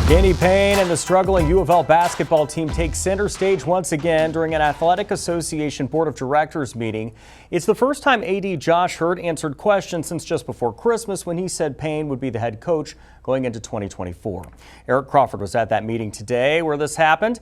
Danny Payne and the struggling U of L basketball team take center stage once again during an Athletic Association Board of Directors meeting. It's the first time AD Josh Heird answered questions since just before Christmas when he said Payne would be the head coach going into 2024. Eric Crawford was at that meeting today where this happened.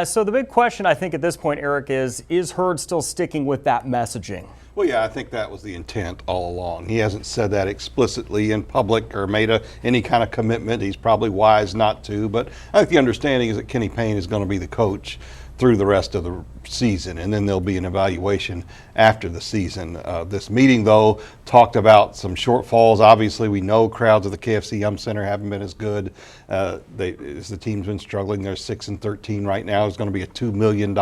So the big question I think at this point, Eric, is Heird still sticking with that messaging? Well, yeah, I think that was the intent all along. He hasn't said that explicitly in public or made any kind of commitment. He's probably wise not to, but I think the understanding is that Kenny Payne is going to be the coach through the rest of the season, and then there'll be an evaluation after the season. This meeting, though, talked about some shortfalls. Obviously, we know crowds at the KFC Yum Center haven't been as good. As the team's been struggling, they're 6-13 right now. It's going to be a $2 million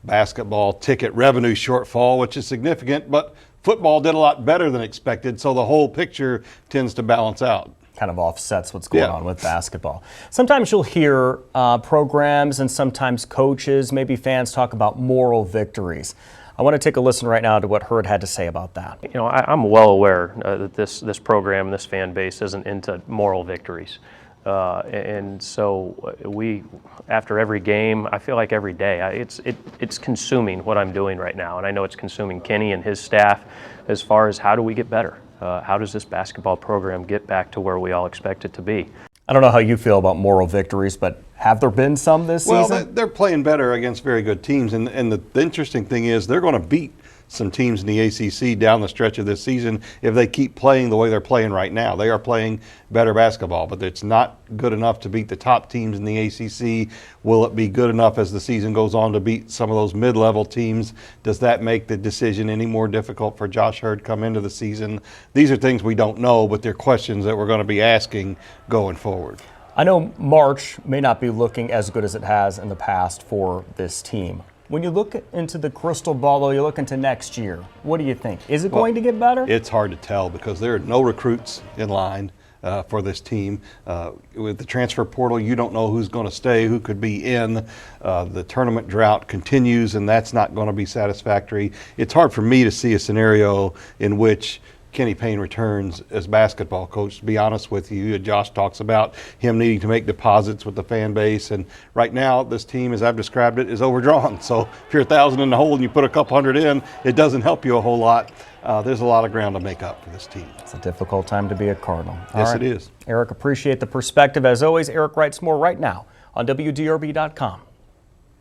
basketball ticket revenue shortfall, which is significant, but football did a lot better than expected, so the whole picture tends to balance out. Kind of offsets what's going on with basketball. Sometimes you'll hear programs and sometimes coaches, maybe fans talk about moral victories. I want to take a listen right now to what Heird had to say about that. You know, I'm well aware that this program, this fan base isn't into moral victories. And so after every game, I feel like every day, it's consuming what I'm doing right now. And I know it's consuming Kenny and his staff as far as how do we get better? How does this basketball program get back to where we all expect it to be? I don't know how you feel about moral victories, but have there been some this season? Well, they're playing better against very good teams. And the interesting thing is they're going to beat some teams in the ACC down the stretch of this season if they keep playing the way they're playing right now. They are playing better basketball, but it's not good enough to beat the top teams in the ACC. Will it be good enough as the season goes on to beat some of those mid-level teams? Does that make the decision any more difficult for Josh Heird come into the season? These are things we don't know, but they're questions that we're going to be asking going forward. I know March may not be looking as good as it has in the past for this team. When you look into the crystal ball, though, you look into next year, what do you think? Is it going to get better? It's hard to tell because there are no recruits in line for this team. With the transfer portal, you don't know who's going to stay, who could be in. The tournament drought continues, and that's not going to be satisfactory. It's hard for me to see a scenario in which Kenny Payne returns as basketball coach. To be honest with you, Josh talks about him needing to make deposits with the fan base, and right now this team, as I've described it, is overdrawn. So if you're 1,000 in the hole and you put a couple hundred in, it doesn't help you a whole lot. There's a lot of ground to make up for this team. It's a difficult time to be a Cardinal. Yes, it is. Eric, appreciate the perspective. As always, Eric writes more right now on WDRB.com.